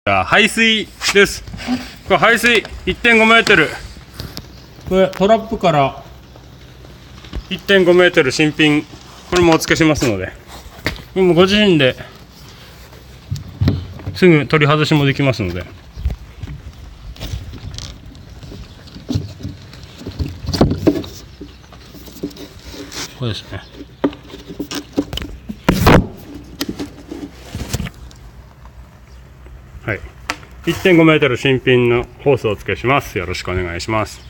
排水です。これ排水 1.5 メートル。これトラップから 1.5 メートル新品。これもお付けしますので。これもご自身ですぐ取り外しもできますので。これですね。はい。1.5 メートル新品のホースをお付けします。よろしくお願いします。